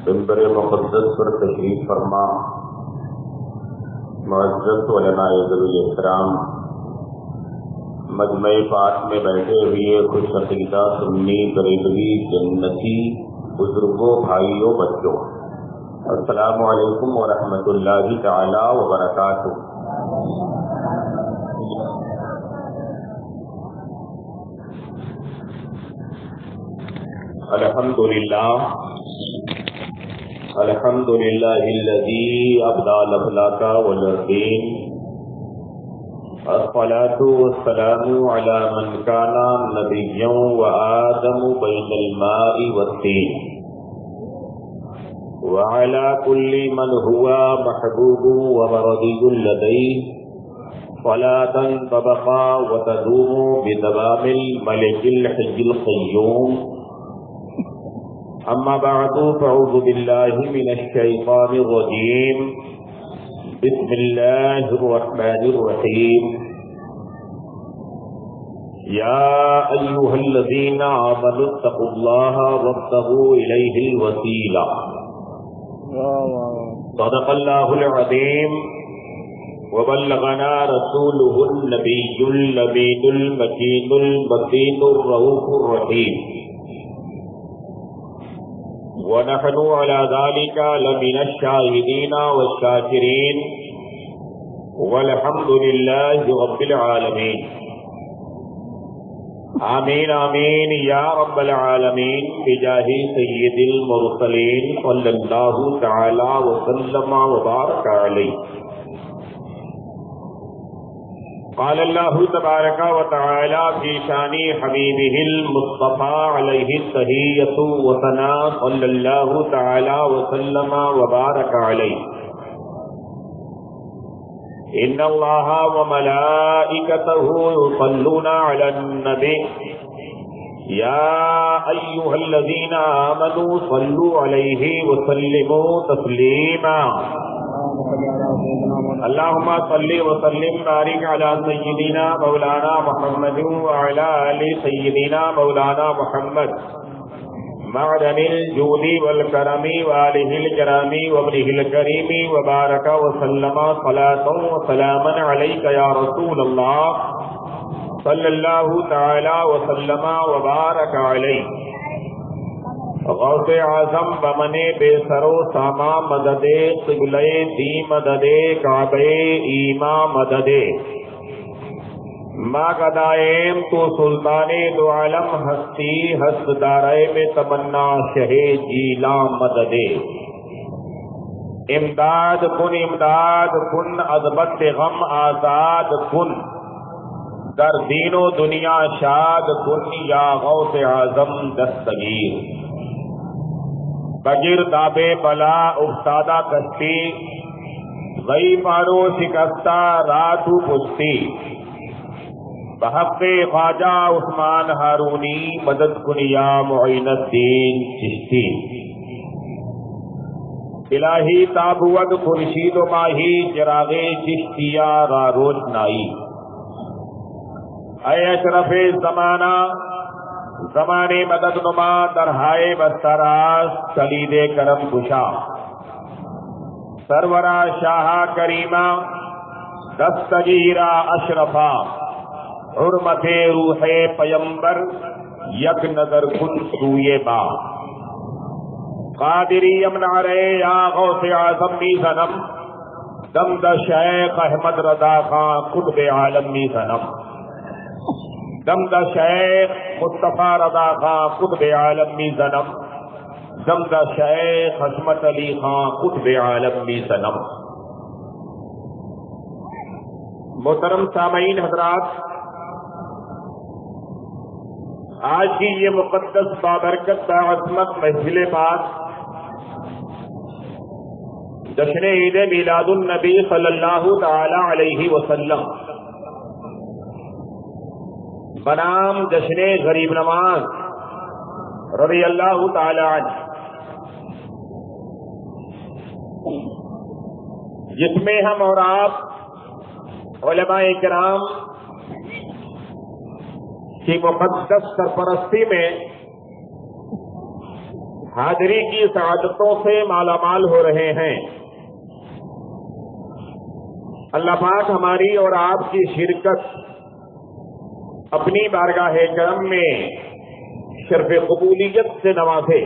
منبر مقدس پر تشریف فرما معزز علماء ذوی الاحترام مجمع پاک میں بیٹھے ہوئے خوش عقیدہ سنی بریلوی جنتی بزرگوں بھائیوں بچوں، السلام علیکم ورحمۃ اللہ تعالی وبرکاتہ۔ الحمد للہ الذی ابدى الافلاک والارضین، الصلاة والسلام على من كان نبيا وآدم بين الماء والطين، وعلى كل من هو محبوب ومرضي لديه صلاة تبقى وتدوم بدوام الملك الحي القيوم، أما بعد فأعوذ بالله من الشيطان الرجيم، بسم الله الرحمن الرحيم، يا أيها الذين آمنوا اتقوا الله وابتغوا إليه الوسيلة، صدق الله العظيم، وبلغنا رسوله النبي الأمين المكين المتين الرؤوف الرحيم، ونحن على ذلك لمن الشاهدين والشاكرين، والحمد لله رب العالمين، آمين آمين يا رب العالمين، بجاه سيد المرسلين صلى الله تعالى وسلم وبارك عليه۔ قال الله تبارك وتعالى في شان حبيبه المصطفى عليه التحية والثناء صلى الله تعالى وسلم وبارك عليه، إن الله وملائكته يصلون على النبي يا أيها الذين آمنوا صلوا عليه وسلموا تسليما، اللهم صل وسلم بارك على سيدنا مولانا محمد وعلى آل سيدنا مولانا محمد معدن الجود والكرم وآله الكرام وابنه الكريم، وبارك وسلم صلاة وسلاما عليك يا رسول الله صلى الله تعالى وسلم وبارك عليه، غوث اعظم بمنے بے سرو ساما مدد قبلے دی مدد کعبے ایما مدد ما گدائیم تو سلطان دو عالم ہستی ہست دارے میں تمنا شہ جیلا مدد، امداد کن عذبت غم آزاد کن، در دین و دنیا شاد کن یا غوث اعظم دستگیر، بغیر دابے بلا افتادہ کشتی، غی پارو شکستہ راتو پشتی، بحق خواجہ عثمان ہارونی مدد کنیا معین الدین چشتی، الہی تابوت خورشید و ماہی چراغ چشتیہ را روشنائی، اے اشرف زمانہ زمانے مدد نما درہائے بستراز کلید کرم گشا، سرورا شاہ کریمہ دستگیرہ اشرفا، حرمت روح پیمبر یک نظر کن سوئے با، قادری امنع رہے یا غوث اعظم می زنم، دمد شیخ احمد رضا خان قطب عالم می زنم، دمد شیخ مصطفیٰ رضا خان قطب عالم می زنم، دمد شیخ حشمت علی خان قطب عالم می زنم۔ محترم سامعین حضرات، آج کی یہ مقدس بابرکت باعظمت محفل پاک جشن عید میلاد النبی صلی اللہ تعالی علیہ وسلم بنام جشن غریب نواز رضی اللہ تعالی عنہ، جس میں ہم اور آپ علماء کرام کی مقدس سرپرستی میں حاضری کی سعادتوں سے مالا مال ہو رہے ہیں۔ اللہ پاک ہماری اور آپ کی شرکت اپنی بارگاہ کرم میں شرف قبولیت سے نوازے۔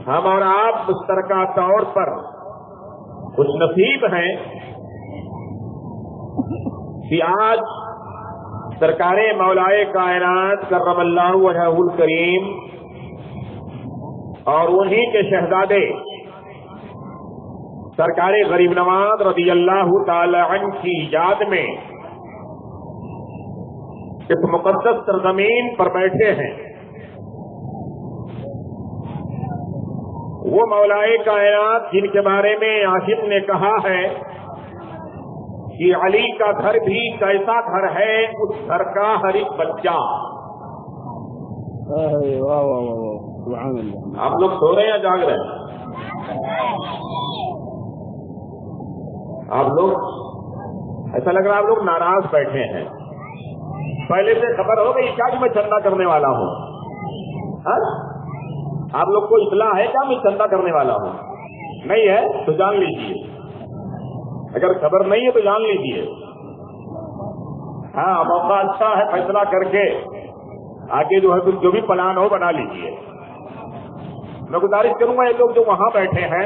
ہم اور آپ مشترکہ طور پر خوش نصیب ہیں کہ آج سرکار مولائے کائنات کرم اللہ وجہہ الکریم اور انہی کے شہزادے سرکار غریب نواز رضی اللہ تعالی عنہ کی یاد میں اس مقدس سرزمین پر بیٹھے ہیں۔ وہ مولائے کائنات جن کے بارے میں عاشق نے کہا ہے کہ علی کا گھر بھی کیسا گھر ہے، اس گھر کا ہر ایک بچہ۔ آپ لوگ سو رہے ہیں یا جاگ رہے ہیں؟ آپ لوگ ایسا لگ رہا ہے آپ لوگ ناراض بیٹھے ہیں۔ پہلے سے خبر ہو گئی کیا کہ میں چندہ کرنے والا ہوں؟ آپ لوگ کو اطلاع ہے کیا میں چندہ کرنے والا ہوں؟ نہیں ہے تو جان لیجیے، اگر خبر نہیں ہے تو جان لیجیے۔ ہاں موقع اچھا ہے، فیصلہ کر کے آگے جو ہے جو بھی پلان ہو بنا لیجیے۔ میں گزارش کروں گا یہ لوگ جو وہاں بیٹھے ہیں،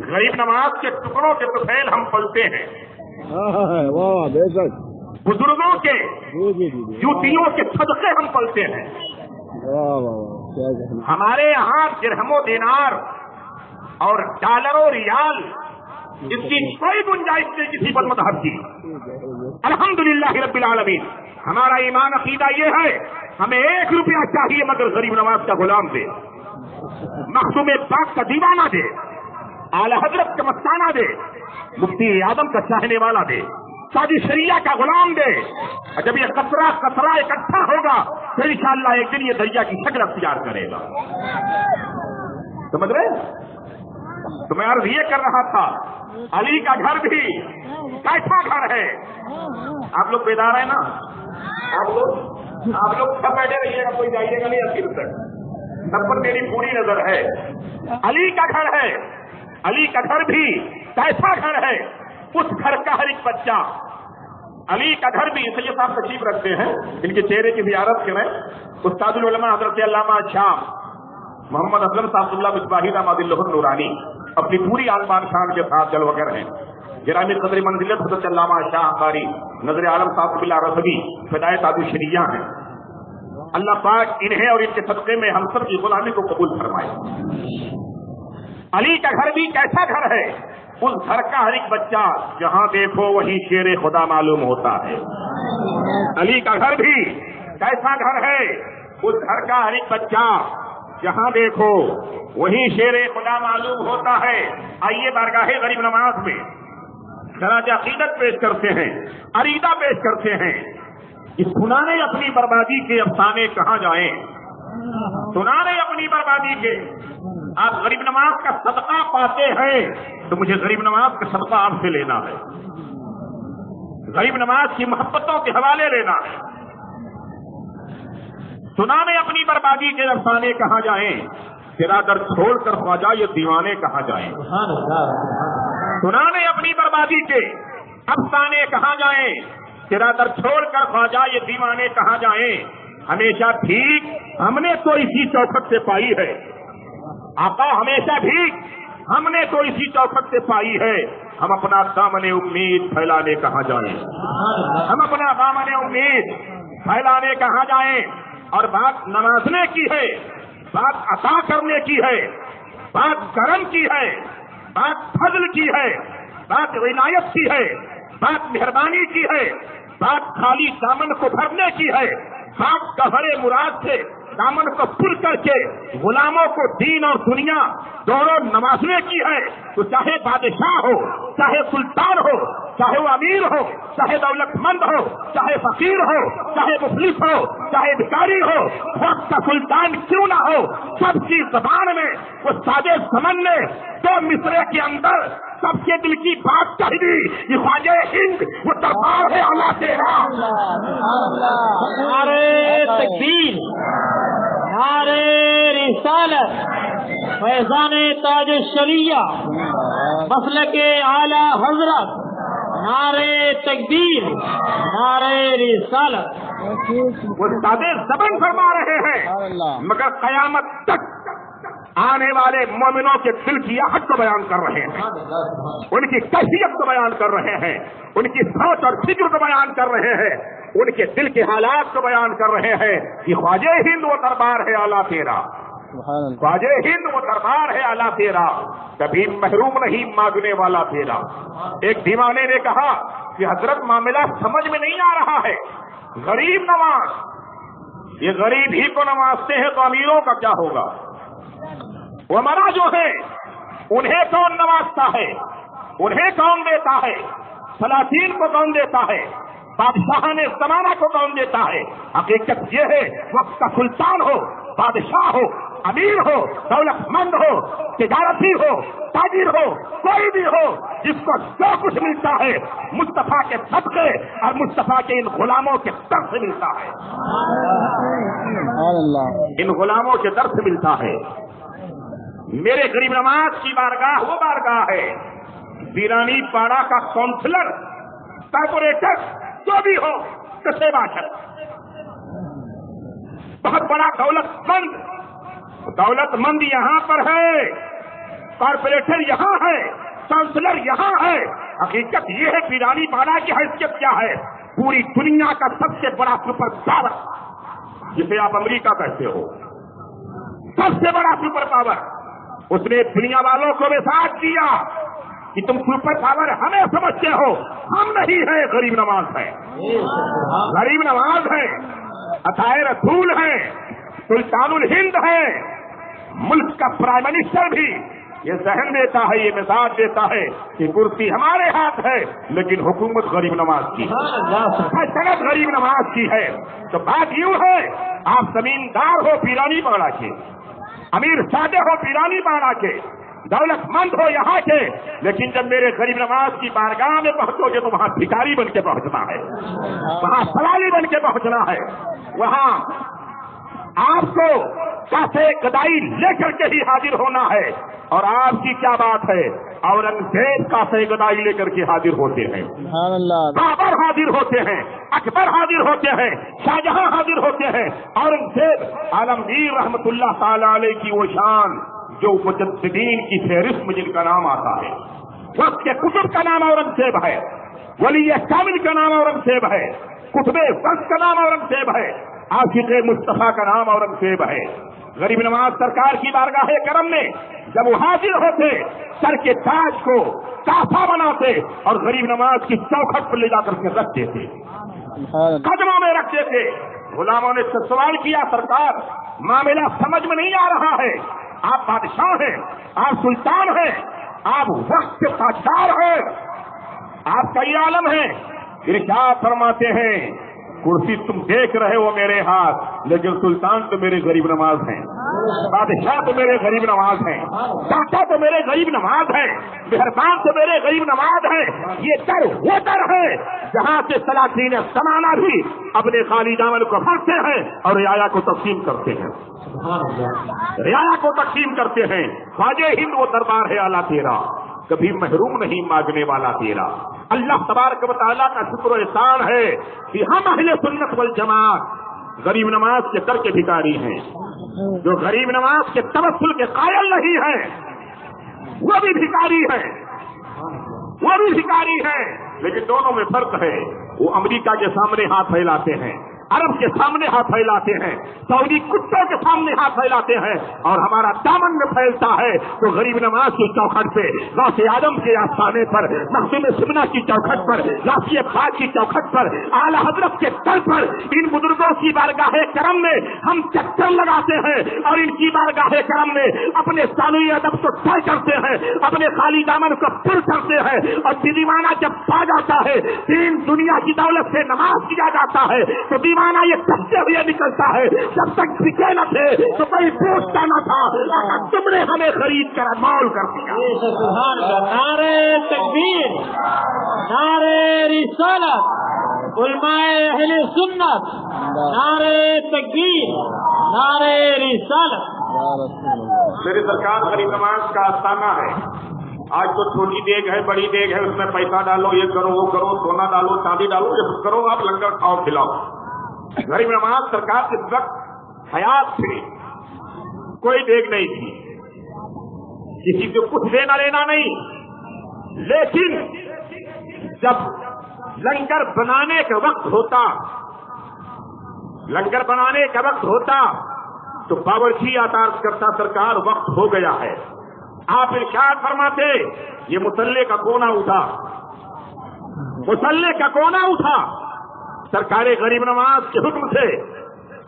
غریب نواز کے ٹکڑوں کے طفیل ہم پلتے ہیں، بزرگوں کے جوتیوں کے صدقے ہم پلتے ہیں۔ ہمارے یہاں درہم و دینار اور ڈالر و ریال اس کی کوئی گنجائش نہیں کسی پر مذہب کی۔ الحمدللہ رب العالمین، ہمارا ایمان عقیدہ یہ ہے ہمیں 1 روپیہ چاہیے مگر غریب نواز کا غلام دے، مخدوم پاک کا دیوانہ دے، اعلی حضرت کا مستانہ دے، مفتی اعظم کا چاہنے والا دے، سعدی شریعہ کا غلام دے۔ اور جب یہ قطرہ اکٹھا ہوگا تو انشاءاللہ ایک دن یہ دریا کی شکل اختیار کرے گا۔ سمجھ رہے؟ تو میں عرض یہ کر رہا تھا علی کا گھر بھی کیسا گھر ہے۔ آپ لوگ بیدار ہیں نا؟ آپ لوگ سب بیٹھے رہیے گا، کوئی جائیے گا نہیں آخر تک، سب پر میری پوری نظر ہے۔ علی کا گھر ہے، علی کا گھر بھی کیسا گھر ہے، اس گھر کا ہر ایک بچہ۔ علی کا گھر بھی سید صاحب تشریف رکھتے ہیں، ان کے چہرے کی زیارت کریں۔ استاد العلماء حضرت علامہ شاہ محمد اسلم صاحب اللہ مصباحی رحمۃ اللہ نورانی اپنی پوری عالمان شان کے ساتھ جلوگر ہیں۔ گرامی قدر منزلت حضرت علامہ شاہ قاری نظر عالم صاحب اللہ رسبی فدائے تاج الشریعہ ہیں۔ اللہ پاک انہیں اور ان کے صدقے میں ہم سب کی غلامی کو قبول فرمائے۔ علی کا گھر بھی کیسا گھر ہے، اس گھر کا ہر ایک بچہ جہاں دیکھو وہیں شیر خدا معلوم ہوتا ہے۔ علی کا گھر بھی کیسا گھر ہے، اس گھر کا ہر ایک بچہ جہاں دیکھو وہیں شیر خدا معلوم ہوتا ہے۔ آئیے بارگاہ غریب نواز میں خراج عقیدت پیش کرتے ہیں، عریضہ پیش کرتے ہیں۔ اس سنانے اپنی بربادی کے افسانے کہاں جائیں، سنانے اپنی بربادی کے۔ آپ غریب نواز کا صدقہ پاتے ہیں تو مجھے غریب نواز کا صدقہ آپ سے لینا ہے، غریب نواز کی محبتوں کے حوالے لینا ہے۔ سنانے اپنی بربادی کے افسانے کہاں جائیں، تیرا در چھوڑ کر خواجہ یہ دیوانے کہاں جائیں۔ سنانے اپنی بربادی کے افسانے کہاں جائیں، تیرا در چھوڑ کر خواجہ یہ دیوانے کہاں جائیں۔ ہمیشہ ٹھیک ہم نے تو اسی چوکھٹ سے پائی ہے، آقا ہمیشہ بھی ہم نے تو اسی چوکھٹ سے پائی ہے۔ ہم اپنا دامن امید پھیلانے کہاں جائیں، ہم اپنا دامن امید پھیلانے کہاں جائیں۔ اور بات نوازنے کی ہے، بات عطا کرنے کی ہے، بات کرم کی ہے، بات فضل کی ہے، بات عنایت کی ہے، بات مہربانی کی ہے، بات خالی دامن کو بھرنے کی ہے، بات کہرے مراد سے دامن کو پھر کر کے غلاموں کو دین اور دنیا دونوں نوازنے کی ہے۔ تو چاہے بادشاہ ہو، چاہے سلطان ہو، چاہے وہ امیر ہو، چاہے دولت مند ہو، چاہے فقیر ہو، چاہے مفلس ہو، چاہے بھکاری ہو، وقت کا سلطان کیوں نہ ہو، سب کی زبان میں وہ سادے سمن نے 2 مصرے کے اندر سب کے دل کی بات کہہ دی۔ یہ خواجہ ہند وہ دربار ہے اللہ تیرا۔ نعرے تکبیر، نعرے رسالت، فیضان تاج شریعہ، مسلک اعلی حضرت، نعرے تکبیر، نعرے رسالت۔ وہ سادے زبان فرما رہے ہیں مگر قیامت تک آنے والے مومنوں کے دل کی آہٹ کو بیان کر رہے ہیں، ان کی کیفیت کو بیان کر رہے ہیں، ان کی سوچ اور فکر کو بیان کر رہے ہیں، ان کے دل کے حالات کو بیان کر رہے ہیں کہ خواجہ ہند وہ دربار ہے اعلیٰ تیرا، خواجہ ہند وہ دربار ہے اعلیٰ تیرا، کبھی محروم نہیں مانگنے والا تیرا۔ ایک دیوانے نے کہا کہ حضرت معاملہ سمجھ میں نہیں آ رہا ہے، غریب نواز، یہ غریب ہی کو نوازتے ہیں تو امیروں کا کیا ہوگا؟ ومرا جو ہے انہیں کون نوازتا ہے، انہیں کون دیتا ہے، سلاطین کو کون دیتا ہے، بادشاہ نے زمانہ کو کون دیتا ہے؟ حقیقت یہ ہے وقت کا سلطان ہو، بادشاہ ہو، امیر ہو، دولت مند ہو، تجارتی ہو، تاجر ہو، کوئی بھی ہو، جس کو جو کچھ ملتا ہے مصطفیٰ کے صدقے اور مصطفیٰ کے ان غلاموں کے در سے ملتا ہے، ان غلاموں کے در سے ملتا ہے۔ میرے غریب نواز کی بارگاہ وہ بارگاہ ہے، دیرانی پاڑا کا کونسلر، کارپوریٹر جو بھی ہو، کسے باشد، بہت بڑا دولت مند یہاں پر ہے، کارپوریٹر یہاں ہے، کونسلر یہاں ہے۔ حقیقت یہ ہے دیرانی پاڑا کی حیثیت کیا ہے؟ پوری دنیا کا سب سے بڑا سپر پاور، جسے آپ امریکہ کہتے ہو، سب سے بڑا سپر پاور، اس نے دنیا والوں کو بھی ساتھ دیا کہ تم سپر پاور ہمیں سمجھتے ہو، ہم نہیں ہیں، غریب نواز ہے، غریب نواز ہے، عطائے رسول ہے، سلطان الہند ہے، ملک کا پرائم منسٹر بھی یہ ذہن دیتا ہے، یہ مزاج دیتا ہے کہ کرسی ہمارے ہاتھ ہے لیکن حکومت غریب نواز کی ہے، سنت غریب نواز کی ہے۔ تو بات یوں ہے، آپ زمیندار ہو پیرانی پاڑا کے، امیر سادے ہو پیرانی پاڑا کے، دولت مند ہو یہاں کے، لیکن جب میرے غریب نواز کی بارگاہ میں پہنچو گے تو وہاں بھکاری بن کے پہنچنا ہے، وہاں سوالی بن کے پہنچنا ہے، وہاں آپ کو کاسے گدائی لے کر کے ہی حاضر ہونا ہے۔ اور آپ کی کیا بات ہے، اورنگزیب کاسے گدائی لے کر کے حاضر ہوتے ہیں، بابر حاضر ہوتے ہیں، اکبر حاضر ہوتے ہیں، شاہجہاں حاضر ہوتے ہیں، اورنگزیب عالمگیر رحمت اللہ تعالی علیہ کی وہ شان جو مجددین کی فہرست میں جن کا نام آتا ہے، وقت کے کتب کا نام اورنگزیب ہے، ولی کامل کا نام اورنگزیب ہے، کتب وقت کا نام اورنگزیب ہے، عاشق مصطفیٰ کا نام اورنگزیب ہے۔ غریب نواز سرکار کی بارگاہ کرم میں جب وہ حاضر ہوتے، سر کے تاج کو کافا بناتے اور غریب نواز کی چوکھٹ پر لے جا کر کے رکھ دیتے، قدموں میں رکھ دیتے۔ غلاموں نے سوال کیا، سرکار معاملہ سمجھ میں نہیں آ رہا ہے، آپ بادشاہ ہیں، آپ سلطان ہیں، آپ وقت کے بادشاہ ہیں، آپ کا یہ عالم ہے، ارشاد فرماتے ہیں کرسی تم دیکھ رہے ہو میرے ہاتھ، لیکن سلطان تو میرے غریب نواز ہیں، بادشاہ تو میرے غریب نواز ہیں، داتا تو میرے غریب نواز ہیں، مہربان تو میرے غریب نواز ہیں۔ یہ در وہ در ہے جہاں سے سلاطین زمانہ بھی اپنے خالی دامن کو بھرتے ہیں اور رعایا کو تقسیم کرتے ہیں، رعایا کو تقسیم کرتے ہیں۔ خواجہ ہند وہ دربار ہے اعلیٰ تیرا، کبھی محروم نہیں مانگنے والا تیرا۔ اللہ تبارک و تعالیٰ کا شکر و احسان ہے کہ ہم اہل سنت والجماعت غریب نواز کے در کے بھکاری ہیں، جو غریب نواز کے توسل کے قائل نہیں ہیں وہ بھی بھکاری ہے، وہ بھی بھکاری ہے، لیکن دونوں میں فرق ہے۔ وہ امریکہ کے سامنے ہاتھ پھیلاتے ہیں، عرب کے سامنے ہاتھ پھیلاتے ہیں، سعودی کتوں کے سامنے ہاتھ پھیلاتے ہیں، اور ہمارا دامن میں پھیلتا ہے تو غریب نواز کی چوکھٹ پہ، غوث اعظم کے آستانے پر، مخدوم سمنہ کی چوکھٹ پر، غازی پاک کی چوکھٹ پر، اعلی حضرت کے در پر، ان بزرگوں کی بارگاہ کرم میں ہم چکر لگاتے ہیں اور ان کی بارگاہ کرم میں اپنے ثانوی ادب کو طے کرتے ہیں، اپنے خالی دامن کو پر کرتے ہیں، اور دیوانہ جب پا جاتا ہے دین دنیا کی دولت سے نماز کیا جاتا ہے تو دیوانہ یہ کبتے ہوئے نکلتا ہے، جب تک بکے نہ تھے تو کوئی پوچھتا نہ تھا، تم نے ہمیں خرید کر مول کر دیا۔ نعرے تکبیر، نعرے رسالت، علماء اہل سنت، نعرہ تکبیر، نعرہ رسالت۔ میری سرکار غریب نواز کا آستانہ ہے۔ آج تو چھوٹی دیگ ہے، بڑی دیگ ہے، اس میں پیسہ ڈالو، یہ کرو وہ کرو، سونا ڈالو، چاندی ڈالو، یہ کرو، آپ لنگر کھاؤ کھلاؤ۔ غریب نواز سرکار اس وقت حیات تھے، کوئی دیگ نہیں تھی، کسی کو کچھ دینا لینا نہیں، لیکن جب لنگر بنانے کا وقت ہوتا، لنگر بنانے کا وقت ہوتا تو باورچی عطا کرتا سرکار وقت ہو گیا ہے۔ آپ ارشاد فرماتے یہ مصلے کا کونا اٹھا، مصلے کا کونا اٹھا، سرکار غریب نواز کے حکم سے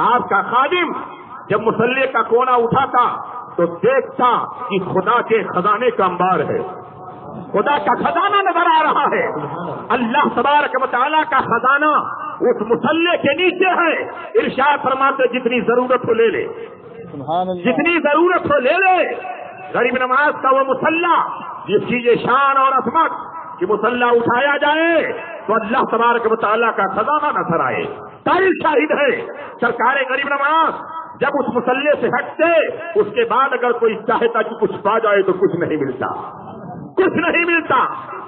آپ کا خادم جب مصلے کا کونا اٹھاتا تو دیکھتا کہ خدا کے خزانے کا انبار ہے، خدا کا خزانہ نظر آ رہا ہے، اللہ تبارک و تعالیٰ کا خزانہ اس مصلے کے نیچے ہے۔ ارشاد فرماتے جتنی ضرورت ہو لے لے، جتنی ضرورت ہو لے لے۔ غریب نواز کا وہ مصلح جس کی یہ شان اور عظمت کہ مصلح اٹھایا جائے تو اللہ تبارک و تعالیٰ کا خزانہ نظر آئے۔ تاریخ شاہد ہے سرکار غریب نواز جب اس مصلے سے ہٹتے اس کے بعد اگر کوئی چاہتا کہ کچھ پا جائے تو کچھ نہیں ملتا، کچھ نہیں ملتا،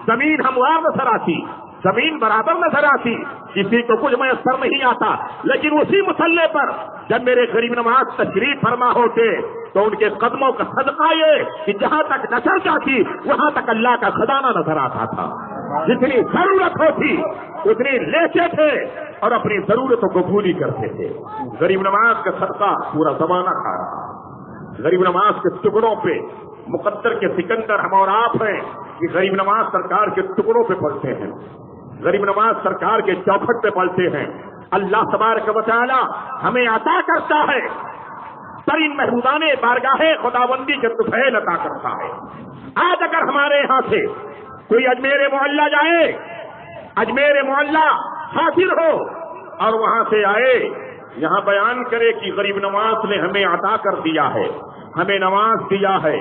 زمین ہموار نظر آتی، زمین برابر نظر آتی، کسی کو کچھ میسر نہیں آتا، لیکن اسی مصلے پر جب میرے غریب نواز تشریف فرما ہوتے تو ان کے قدموں کا صدقہ یہ کہ جہاں تک نظر جاتی وہاں تک اللہ کا خزانہ نظر آتا تھا۔ جتنی ضرورت ہوتی اتنی لیتے تھے اور اپنی ضرورتوں کو پوری کرتے تھے۔ غریب نواز کا صدقہ پورا زمانہ کھا رہا۔ غریب نواز کے ٹکڑوں پہ مقدر کے سکندر ہم اور آپ ہیں کہ غریب نواز سرکار کے ٹکڑوں پہ پلتے ہیں، غریب نواز سرکار کے چوکھٹ پہ پلتے ہیں۔ اللہ تبارک و تعالی ہمیں عطا کرتا ہے، ترین محبوبان بارگاہ خداوندی کے طفیل عطا کرتا ہے۔ آج اگر ہمارے یہاں سے کوئی اجمیر معلیٰ جائے، اجمیر معلیٰ حاضر ہو اور وہاں سے آئے یہاں بیان کرے کہ غریب نواز نے ہمیں عطا کر دیا ہے، ہمیں نواز دیا ہے،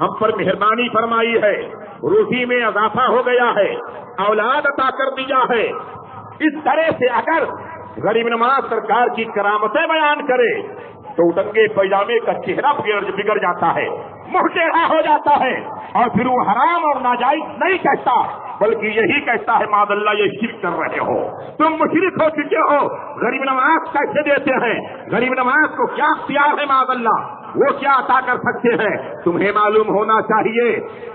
ہم پر مہربانی فرمائی ہے، روزی میں اضافہ ہو گیا ہے، اولاد عطا کر دیا ہے، اس طرح سے اگر غریب نواز سرکار کی کرامتیں بیان کرے تو ٹنگے پیجامے کا چہرہ بگڑ جاتا ہے، منہ ٹیڑھا ہو جاتا ہے، اور پھر وہ حرام اور ناجائز نہیں کہتا بلکہ یہی کہتا ہے معاذ اللہ یہ شرک کر رہے ہو، تم مشرک ہو چکے ہو۔ غریب نواز کیسے دیتے ہیں؟ غریب نواز کو کیا اختیار ہے معاذ اللہ؟ وہ کیا عطا کر سکتے ہیں؟ تمہیں معلوم ہونا چاہیے،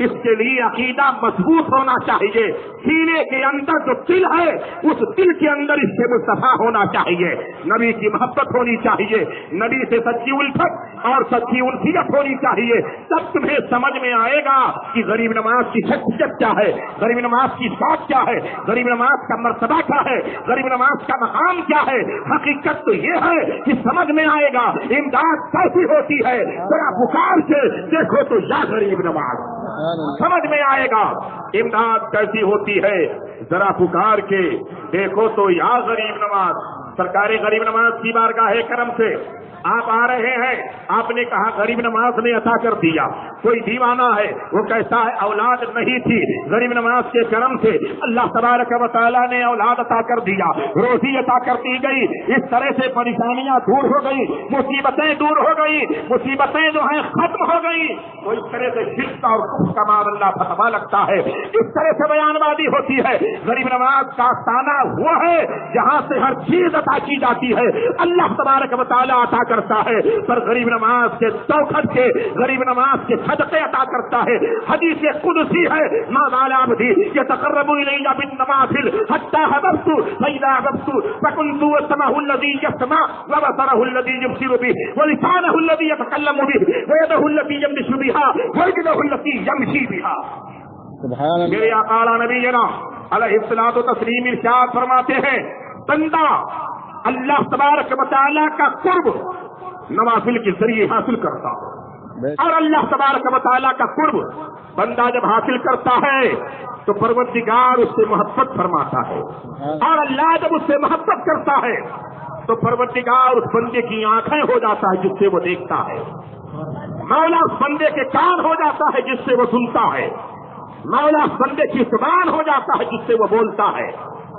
اس کے لیے عقیدہ مضبوط ہونا چاہیے، سینے کے اندر جو دل ہے اس دل کے اندر اس سے مصطفیٰ ہونا چاہیے، نبی کی محبت ہونی چاہیے، نبی سے سچی الفت اور سچی انسیت ہونی چاہیے، تب تمہیں سمجھ میں آئے گا کہ غریب نواز کی شخصیت کیا ہے، غریب نواز کی ذات کیا ہے، غریب نواز کا مرتبہ کیا ہے، غریب نواز کا مقام کیا ہے۔ حقیقت تو یہ ہے کہ سمجھ میں آئے گا امداد کیسی ہوتی ہے، ذرا پکار سے دیکھو تو یا غریب نواز، سمجھ میں آئے گا امداد کیسی ہوتی ہے، ذرا پکار کے دیکھو تو یا غریب نواز۔ سرکار غریب نواز کی بارگاہ کرم سے آپ آ رہے ہیں، آپ نے کہا غریب نواز نے عطا کر دیا۔ کوئی دیوانہ ہے وہ کہتا ہے اولاد نہیں تھی، غریب نواز کے کرم سے اللہ تبارک و تعالیٰ نے اولاد عطا کر دیا، روزی عطا کر دی گئی، اس طرح سے پریشانیاں دور ہو گئی، مصیبتیں دور ہو گئی، مصیبتیں جو ہیں ختم ہو گئی، تو اس طرح سے شرک اور کفر کا معاذ اللہ فتوا لگتا ہے، اس طرح سے بیان بازی ہوتی ہے۔ غریب نواز کا آستانہ وہ ہے جہاں سے ہر چیز عطا کی جاتی ہے، اللہ تبارک و تعالیٰ عطا کرتا ہے، پر غریب نواز کے چوکھٹ کے غریب نواز کے صدقے عطا کرتا ہے۔ حدیث قدسی ہے ما زال عبدی یتقرب الی بالنوافل حتی حببت فاذا حببت فكنت سمعه الذي يسمع وبصره الذي يبصر به ولسانه الذي يتكلم به ويده التي يمشي بها ورجله التي يمشي بها۔ سبحان اللہ۔ میرے آقا نبینا علیہ الصلوۃ والتسلیم ارشاد فرماتے ہیں بندہ اللہ تبارک و تعالیٰ کا قرب نوافل کے ذریعے حاصل کرتا ہے، اور اللہ تبارک و تعالیٰ کا قرب بندہ جب حاصل کرتا ہے تو پروردگار اس سے محبت فرماتا ہے، اور اللہ جب اس سے محبت کرتا ہے تو پروردگار اس بندے کی آنکھیں ہو جاتا ہے جس سے وہ دیکھتا ہے، مولا اس بندے کے کان ہو جاتا ہے جس سے وہ سنتا ہے، مولا اس بندے کی زبان ہو جاتا ہے جس سے وہ بولتا ہے،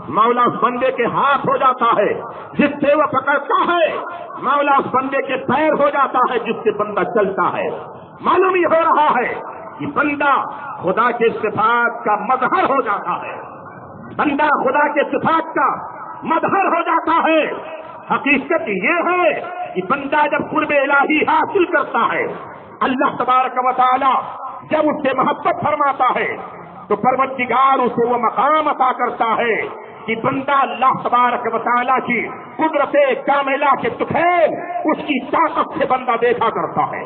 مولا اس بندے کے ہاتھ ہو جاتا ہے جس سے وہ پکڑتا ہے، مولا اس بندے کے پیر ہو جاتا ہے جس سے بندہ چلتا ہے۔ معلوم ہی ہو رہا ہے کہ بندہ خدا کے صفات کا مظہر ہو جاتا ہے، بندہ خدا کے صفات کا مظہر ہو جاتا ہے۔ حقیقت یہ ہے کہ بندہ جب قرب الہی حاصل کرتا ہے، اللہ تبارک و تعالی جب اس سے محبت فرماتا ہے تو پروردگار اسے وہ مقام عطا کرتا ہے کہ بندہ اللہ تبارک و تعالی کی قدرت کاملہ کے طفیل اس کی طاقت سے بندہ دیکھا کرتا ہے،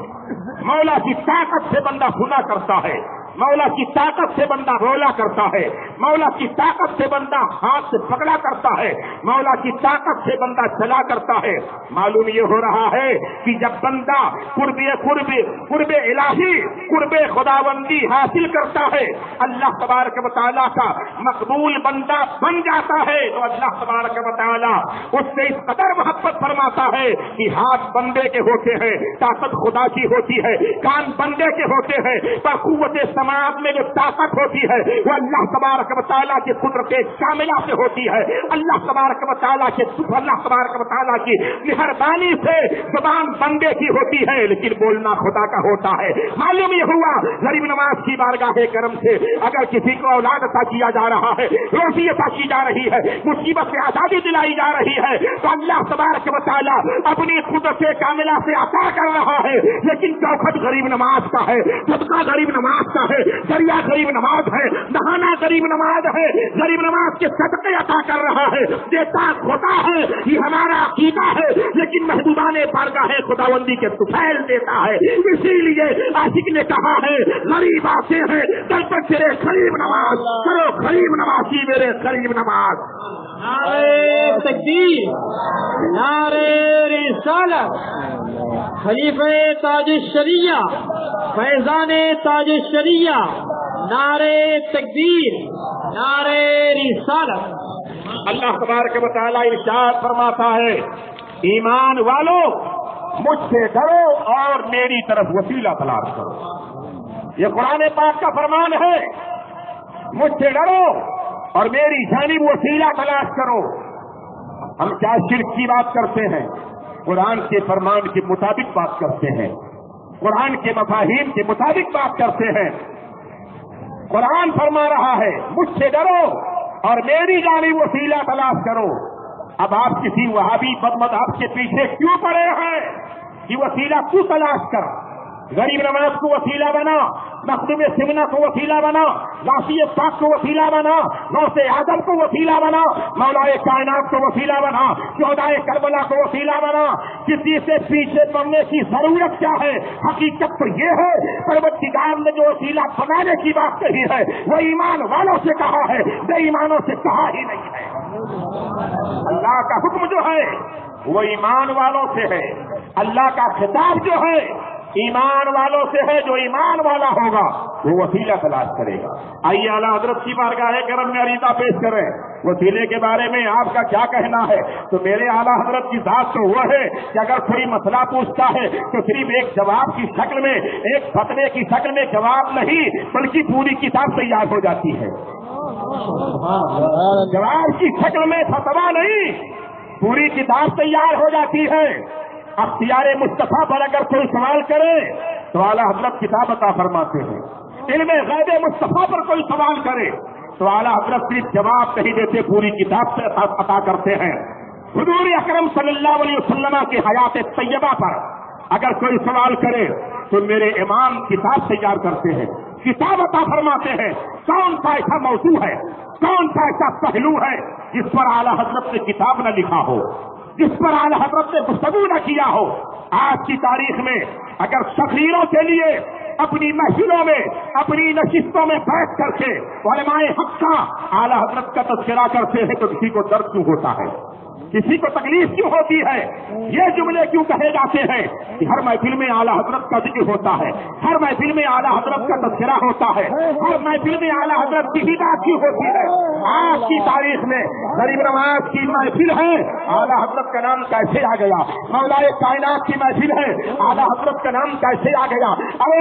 مولا کی طاقت سے بندہ سنا کرتا ہے، مولا کی طاقت سے بندہ رولا کرتا ہے، مولا کی طاقت سے بندہ ہاتھ سے پکڑا کرتا ہے، مولا کی طاقت سے بندہ چلا کرتا ہے۔ معلوم یہ ہو رہا ہے کہ جب بندہ قرب الہی قرب خداوندی حاصل کرتا ہے، اللہ تبارک و تعالیٰ کا مقبول بندہ بن جاتا ہے، تو اللہ تبارک و تعالیٰ اس سے اس قدر محبت فرماتا ہے کہ ہاتھ بندے کے ہوتے ہیں، طاقت خدا کی ہوتی ہے، کان بندے کے ہوتے ہیں، پر قوت سماعت میں جو طاقت ہوتی ہے وہ اللہ تبارک و تعالیٰ کی قدرت کاملہ سے ہوتی ہے، اللہ تبارک و تعالیٰ کی مہربانی سے زبان بندے کی ہوتی ہے لیکن بولنا خدا کا ہوتا ہے۔ معلوم یہ ہوا غریب نواز کی بارگاہ کرم سے اگر کسی کو اولاد عطا کیا جا رہا ہے، روزی عطا کی جا رہی ہے، مصیبت سے آزادی دلائی جا رہی ہے، تو اللہ تبارک و تعالیٰ اپنی قدرت کاملہ سے عطا کر رہا ہے، لیکن چوکھٹ غریب نواز کا ہے، صدقہ غریب نواز کا ہے، دریا غریب نواز ہے، نہانا غریب نواز ہے، غریب نواز کے صدقے عطا کر رہا ہے، دیتا خدا ہے، یہ ہمارا عقیدہ ہے، لیکن محبوبان بارگاہ خداوندی کے طفیل دیتا ہے۔ اسی لیے عاشق نے کہا ہے غریب آتے ہیں در پر تیرے غریب نواز، کرو غریب نوازی میرے غریب نواز۔ نعرہ تکبیر، نعرہ رسالت، خلیفہ تاج الشریعہ، فیضان تاج الشریعہ، نعرہ تکبیر، نعرہ رسالت۔ اللہ تبارک و تعالیٰ ارشاد فرماتا ہے ایمان والو مجھ سے ڈرو اور میری طرف وسیلہ تلاش کرو۔ یہ قرآن پاک کا فرمان ہے، مجھ سے ڈرو اور میری جانب وسیلہ تلاش کرو۔ ہم کیا شرک کی بات کرتے ہیں؟ قرآن کے فرمان کے مطابق بات کرتے ہیں، قرآن کے مفاہیم کے مطابق بات کرتے ہیں۔ قرآن فرما رہا ہے مجھ سے ڈرو اور میری جانب وسیلہ تلاش کرو۔ اب آپ کسی وہابی بدمذہب کے پیچھے کیوں پڑے ہیں کہ وسیلہ کیوں تلاش کر؟ غریب نواز کو وسیلہ بنا، مخدوم سمنا کو وسیلہ بنا، غازی پاک کو وسیلہ بنا، غوث اعظم کو وسیلہ بنا، مولا کائنات کو وسیلہ بنا، شہدائے کربلا کو وسیلہ بنا۔ کسی سے پیچھے پڑنے کی ضرورت کیا ہے؟ حقیقت تو یہ ہے پروردگار نے جو وسیلہ بنانے کی بات کہی ہے وہ ایمان والوں سے کہا ہے، بے ایمانوں سے کہا ہی نہیں ہے۔ اللہ کا حکم جو ہے وہ ایمان والوں سے ہے، اللہ کا خطاب جو ہے ایمان والوں سے ہے۔ جو ایمان والا ہوگا وہ وسیلہ تلاش کرے گا۔ آئیے اعلیٰ حضرت کی بارگاہ کرم میں عریضہ پیش کریں، وسیلے کے بارے میں آپ کا کیا کہنا ہے؟ تو میرے اعلیٰ حضرت کی ذات تو وہ ہے کہ اگر کوئی مسئلہ پوچھتا ہے تو صرف ایک جواب کی شکل میں، ایک فتوے کی شکل میں جواب نہیں بلکہ پوری کتاب تیار ہو جاتی ہے۔ جواب کی شکل میں فتویٰ نہیں، پوری کتاب تیار ہو جاتی ہے۔ اختیار مصطفیٰ پر اگر کوئی سوال کرے تو اعلیٰ حضرت کتاب عطا فرماتے ہیں، علم غیب مصطفیٰ پر کوئی سوال کرے تو اعلیٰ حضرت صرف جواب نہیں دیتے، پوری کتاب سے عطا کرتے ہیں۔ حضور اکرم صلی اللہ علیہ وسلم کی حیات طیبہ پر اگر کوئی سوال کرے تو میرے امام کتاب تیار کرتے ہیں، کتاب عطا فرماتے ہیں۔ کون سا ایسا موضوع ہے، کون سا ایسا پہلو ہے جس پر اعلیٰ حضرت نے کتاب نہ لکھا ہو، جس پر اعلیٰ حضرت نے گفتگو نہ کیا ہو؟ آج کی تاریخ میں اگر تقریروں کے لیے اپنی محفلوں میں، اپنی نشستوں میں بیٹھ کر کے علماء حق کا اعلیٰ حضرت کا تذکرہ کرتے ہیں تو کسی کو درد کیوں ہوتا ہے، کسی کو تکلیف کیوں ہوتی ہے؟ یہ جملے کیوں کہے جاتے ہیں کہ ہر محفل میں اعلیٰ حضرت کا ذکر ہوتا ہے، ہر محفل میں اعلیٰ حضرت کا تذکرہ ہوتا ہے، ہر محفل میں اعلیٰ حضرت کی بات کیوں ہوتی ہے؟ آج کی تاریخ میں غریب نواز کی محفل ہے، اعلیٰ حضرت کا نام کیسے آ گیا؟ مولا کائنات کی محفل ہے، اعلیٰ حضرت کا نام کیسے آ گیا؟ ارے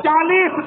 40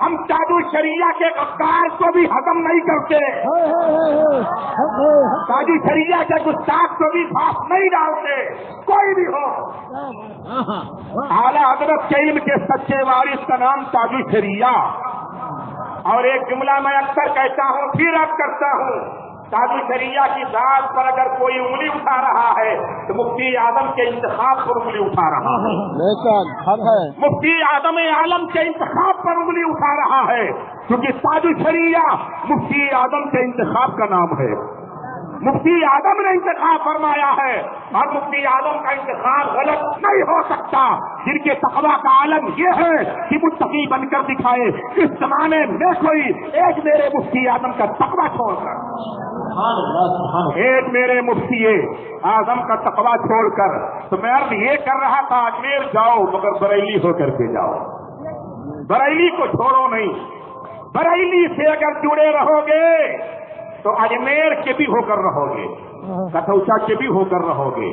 ہم تاج الشریعہ کے غدار کو بھی ہضم نہیں کرتے، تاج الشریعہ کے گستاخ کو بھی پھانس نہیں ڈالتے، کوئی بھی ہو۔ اعلیٰ حضرت کے علم کے سچے وارث کا نام تاج الشریعہ۔ اور ایک جملہ میں اکثر کہتا ہوں، پھر اب کرتا ہوں، تاج الشریعہ کی ذات پر اگر کوئی انگلی اٹھا رہا ہے تو مفتی اعظم کے انتخاب پر انگلی اٹھا رہا ہے، مفتی اعظم عالم کے انتخاب پر انگلی اٹھا رہا ہے، کیونکہ تاج الشریعہ مفتی اعظم کے انتخاب کا نام ہے، مفتی اعظم نے انتخاب فرمایا ہے، اور مفتی اعظم کا انتخاب غلط نہیں ہو سکتا۔ جن کے تقویٰ کا عالم یہ ہے کہ متقی بن کر دکھائے، اس زمانے میں کوئی ایک میرے مفتی اعظم کا تقویٰ چھوڑ کر، ایک میرے مفتی اعظم کا تقویٰ چھوڑ کر، تو میں عرض یہ کر رہا تھا اجمیر جاؤ مگر بریلی ہو کر کے جاؤ، بریلی کو چھوڑو نہیں، بریلی سے اگر جڑے رہو گے تو اجمیر کے بھی ہو کر رہو گے، کٹھوچا کے بھی ہو کر رہو گے،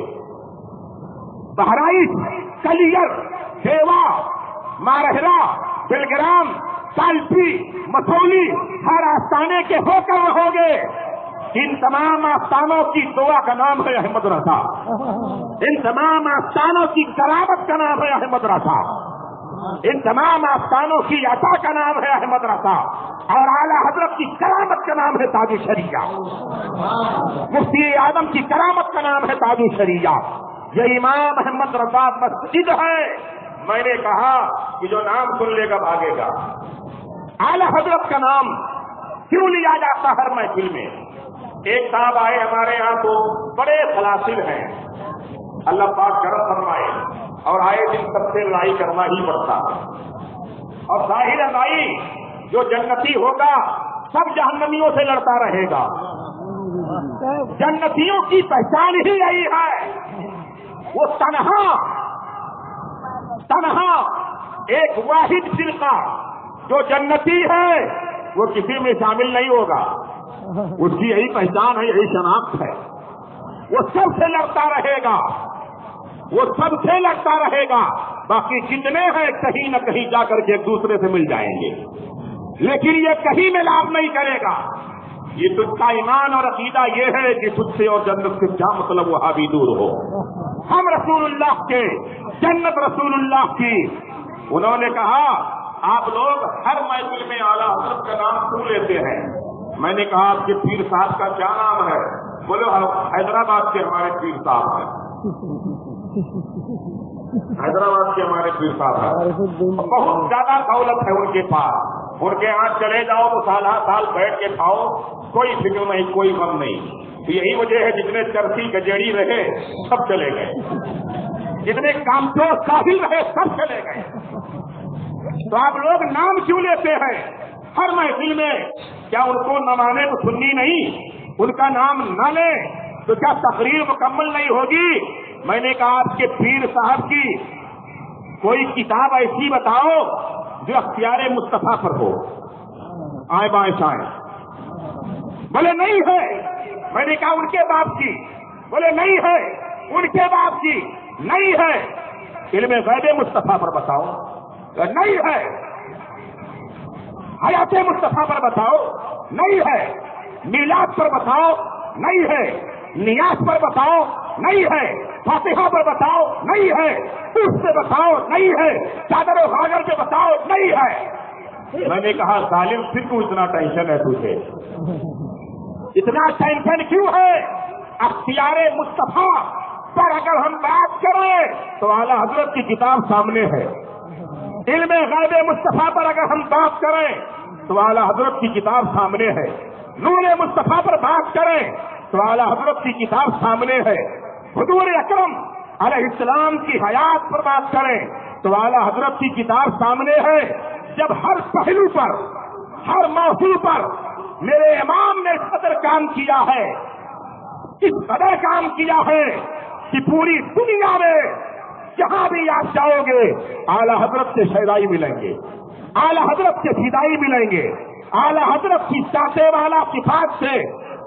بہرائچ، کلیر، دیوا، مارہرا، بلگرام، کالپی، مسولی، ہر آستانے کے ہو کر رہو گے۔ ان تمام آستانوں کی دعا کا نام ہے احمد رضا، ان تمام آستانوں کی کرامت کا نام ہے احمد رضا، ان تمام آستانوں کی عطا کا نام ہے احمد رضا، اور اعلیٰ حضرت کی کرامت کا نام ہے تاج الشریعہ، مفتی اعظم کی کرامت کا نام ہے تاج الشریعہ۔ یہ امام احمد رضا مسجد ہے، میں نے کہا کہ جو نام سن لے گا بھاگے گا۔ اعلیٰ حضرت کا نام کیوں لیا جاتا ہر محفل میں؟ ایک صاحب آئے ہمارے یہاں تو بڑے فلاسل ہیں، اللہ پاک کرم فرمائے، اور آئے دن سب سے لڑائی کرنا ہی پڑتا، اور ظاہر لڑائی جو جنتی ہوگا سب جہنمیوں سے لڑتا رہے گا۔ جنتیوں کی پہچان ہی یہی ہے، وہ تنہا ایک واحد فرقہ جو جنتی ہے وہ کسی میں شامل نہیں ہوگا، اس کی یہی پہچان ہے، یہی شناخت ہے، وہ سب سے لڑتا رہے گا، وہ سب سے لڑتا رہے گا، باقی جتنے ہیں کہیں نہ کہیں جا کر کے ایک دوسرے سے مل جائیں گے، لیکن یہ کہیں میں لابھ نہیں کرے گا۔ یہ تجھ کا ایمان اور عقیدہ یہ ہے کہ تجھ سے اور جنت سے کیا مطلب وہاں بھی دور ہو۔ ہم رسول اللہ کے، جنت رسول اللہ کی۔ انہوں نے کہا آپ لوگ ہر محفل میں اعلیٰ حضرت کا نام کیوں لیتے ہیں؟ میں نے کہا آپ کے پیر صاحب کا کیا نام ہے؟ بولے حیدرآباد کے ہمارے پیر صاحب ہیں، حیدرآباد کے ہمارے پیر صاحب ہیں، بہت زیادہ دولت ہے ان کے پاس، ان کے یہاں چلے جاؤ تو سال ہر سال بیٹھ کے کھاؤ، کوئی فکر نہیں، کوئی غم نہیں۔ یہی وجہ ہے جتنے چرسی گجیڑی رہے سب چلے گئے، جتنے کامچور ساحل رہے سب چلے گئے۔ تو آپ لوگ نام کیوں لیتے ہیں ہر محفل میں؟ کیا ان کو نہ مانے تو سننی نہیں؟ ان کا نام نہ لیں تو کیا تقریر مکمل نہیں ہوگی؟ میں نے کہا آپ کے پیر صاحب کی کوئی کتاب ایسی بتاؤ جو اختیار مصطفیٰ پر ہو، آئیں بائیں شائیں۔ بولے نہیں ہے۔ میں نے کہا ان کے باپ کی، بولے نہیں ہے۔ ان کے باپ کی نہیں ہے۔ علم غیب مصطفیٰ پر بتاؤ، نہیں ہے۔ حیات مصطفیٰ پر بتاؤ، نہیں ہے۔ میلاد پر بتاؤ، نہیں ہے۔ نیاز پر بتاؤ، نہیں ہے۔ فاتحہ پر بتاؤ، نہیں ہے۔ اس سے بتاؤ، نہیں ہے۔ چادر و غاگر پہ بتاؤ، نہیں ہے۔ میں نے کہا ظالم پھر کیوں اتنا ٹینشن ہے تجھے؟ اتنا ٹینشن کیوں ہے؟ اختیار مصطفیٰ پر اگر ہم بات کریں تو اعلیٰ حضرت کی کتاب سامنے ہے۔ علم غیب مصطفیٰ پر اگر ہم بات کریں تو اعلیٰ حضرت کی کتاب سامنے ہے۔ نور مصطفیٰ پر بات کریں تو اعلیٰ حضرت کی کتاب سامنے ہے۔ حضور اکرم علیہ السلام کی حیات پر بات کریں تو اعلیٰ حضرت کی کتاب سامنے ہے۔ جب ہر پہلو پر، ہر موضوع پر میرے امام نے اس قدر کام کیا ہے، اس قدر کام کیا ہے کہ پوری دنیا میں جہاں بھی آپ جاؤ گے اعلیٰ حضرت سے شیدائی ملیں گے، اعلیٰ حضرت سے فدائی ملیں گے، اعلیٰ حضرت کی ذات والا صفات سے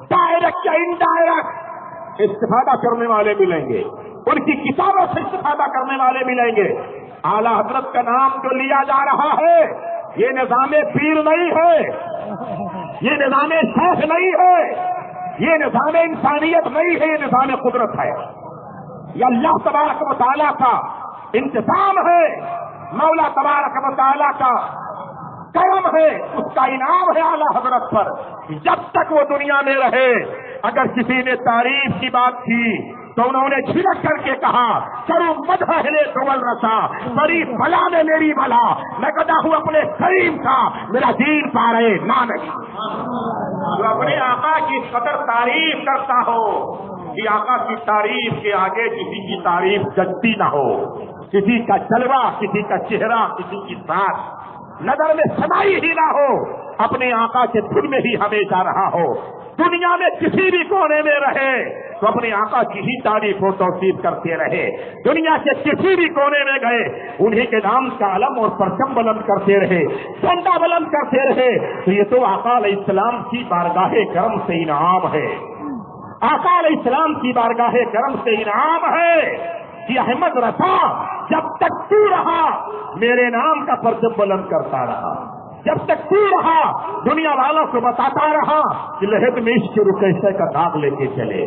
ڈائریکٹ یا انڈائریکٹ استفادہ کرنے والے ملیں گے، ان کی کتابوں سے استفادہ کرنے والے ملیں گے۔ اعلیٰ حضرت کا نام جو لیا جا رہا ہے یہ نظام پیر نہیں ہے، یہ نظام شیخ نہیں ہے، یہ نظام انسانیت نہیں ہے، یہ نظام قدرت ہے، یہ اللہ تبارک و تعالیٰ کا انتظام ہے، مولا تبارک و تعالیٰ کا کرم ہے، اس کا انعام ہے اعلیٰ حضرت پر جب تک وہ دنیا میں رہے۔ اگر کسی نے تعریف کی بات کی تو انہوں نے جھڑک کر کے کہا کرو مدح اہل دول رسا، بڑی بلا میں میری بلا، میں گدا ہوں اپنے کریم کا، میرا دین پا رہے نہ نہیں۔ جو اپنے آقا کی قدر تعریف کرتا ہو کہ آقا کی تعریف کے آگے کسی کی تعریف جچتی نہ ہو، کسی کا جلوہ، کسی کا چہرہ، کسی کی ذات نظر میں سمائی ہی نہ ہو، اپنے آقا کے دل میں ہی ہمیشہ رہا ہو، دنیا میں کسی بھی کونے میں رہے تو اپنے آقا کی ہی تعریف و توصیف کرتے رہے، دنیا کے کسی بھی کونے میں گئے انہی کے نام کا علم اور پرچم بلند کرتے رہے، جھنڈا بلند کرتے رہے۔ تو یہ تو آقا علیہ السلام کی بارگاہ کرم سے انعام ہے، آقا علیہ السلام کی بارگاہ کرم سے انعام ہے کہ احمد رضا جب تک تو رہا میرے نام کا پرچم بلند کرتا رہا، جب تک تو رہا دنیا والوں کو بتاتا رہا کہ لہد میں عشق کے رکیشے کا داغ لے کے چلے،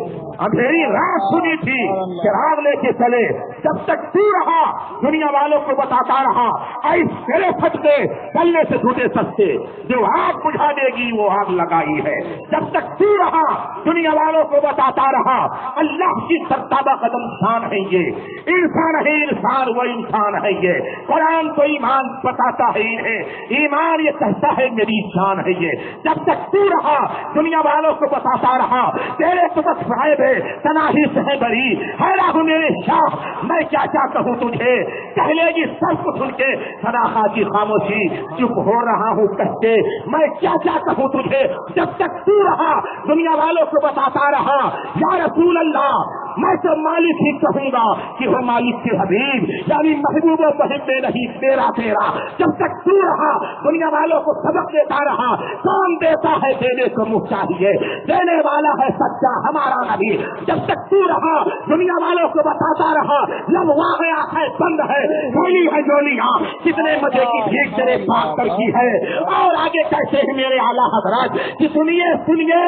اندھیری رات سنی تھی چراغ لے کے چلے، جب تک تو رہا دنیا والوں کو بتاتا رہا ایس تیرے پھٹتے چلنے سے چھوٹے سستے، جو آگ بجھا دے گی وہ آگ لگائی ہے، جب تک تو رہا دنیا والوں کو بتاتا رہا اللہ کی سرتابہ قدم شان ہے، یہ انسان ہے، انسان وہ انسان ہے، یہ قرآن تو ایمان بتاتا ہے انہیں، ایمان یہ کہتا ہے میری شان ہے، یہ جب تک تو رہا دنیا والوں کو بتاتا رہا تیرے تو بس صاحب ہے تناہی سے ہے بری، حیران ہوں میرے شاہ میں کیا کیا کہوں تجھے، کہہ لے گی سب کو سن کے صداقہ کی خاموشی، چپ ہو رہا ہوں کہہ کے میں کیا کیا کہوں تجھے، جب تک تو رہا دنیا والوں کو بتاتا رہا یا رسول اللہ میں تو مالک ہی کہوں گا کہ وہ مالک کے حبیب یعنی محبوب و محب میں نہیں تیرا تیرا، جب تک تو رہا دنیا والوں کو سبق دیتا رہا کون دیتا ہے دینے کو منہ چاہیے، دینے والا ہے سچا ہمارا نبی، جب تک تو رہا دنیا والوں کو بتاتا رہا لب واقعہ ہے بند ہے گولی ہے گولیاں کتنے مزے کی بھیک تیرے بات پر کی ہے، اور آگے کہتے ہیں میرے اعلیٰ حضرات کہ سنیے سنیے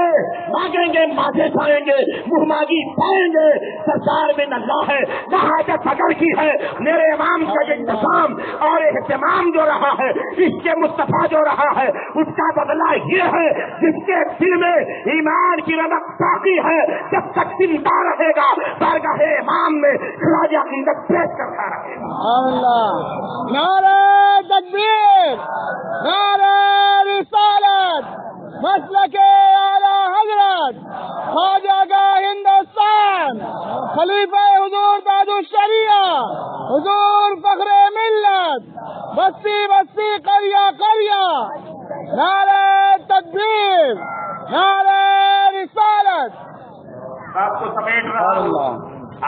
مانگیں گے مانگے جائیں گے منہ مانگی پائیں گے، سرکار میں نہ ہے نہ حاجت اگر کی ہے، میرے امام کا انتظام اور اہتمام جو رہا ہے اس کے مصطفیٰ جو رہا ہے اس کا بدلہ یہ ہے جس کے دل میں ایمان کی رونق باقی ہے جب تک زندہ رہے گا بارگاہ امام میں خراج عقیدت پیش کرتا رہے گا۔ اللہ نعرہ تکبیر، نعرہ رسالت، مسلک اعلیٰ حضرت خواجہ کا ہندوستان، خلیفہ حضور تاج الشریعہ، حضور فخر ملت، بستی بستی قریہ قریہ، نعرہ تکبیر، نعرہ رسالت۔ آپ کو سمیٹ رہا ہوں،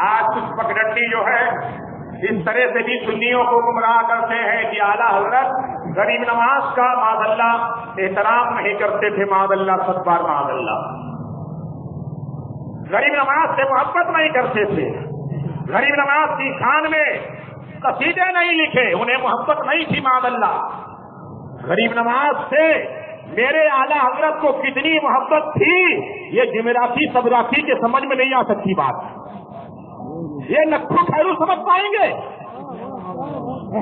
آج کچھ پگڈنڈی جو ہے اس طرح سے بھی سنیوں کو گمراہ کرتے ہیں کہ اعلیٰ حضرت غریب نواز کا معاذ اللہ احترام نہیں کرتے تھے، معاذ اللہ 100 بار معاذ اللہ، غریب نواز سے محبت نہیں کرتے تھے، غریب نواز کی شان میں قصیدے نہیں لکھے، انہیں محبت نہیں تھی معاذ اللہ، غریب نواز سے میرے اعلیٰ حضرت کو کتنی محبت تھی یہ جمعراتی سبراتی کے سمجھ میں نہیں آ سکتی بات، یہ نکھو خیرو سمجھ پائیں گے،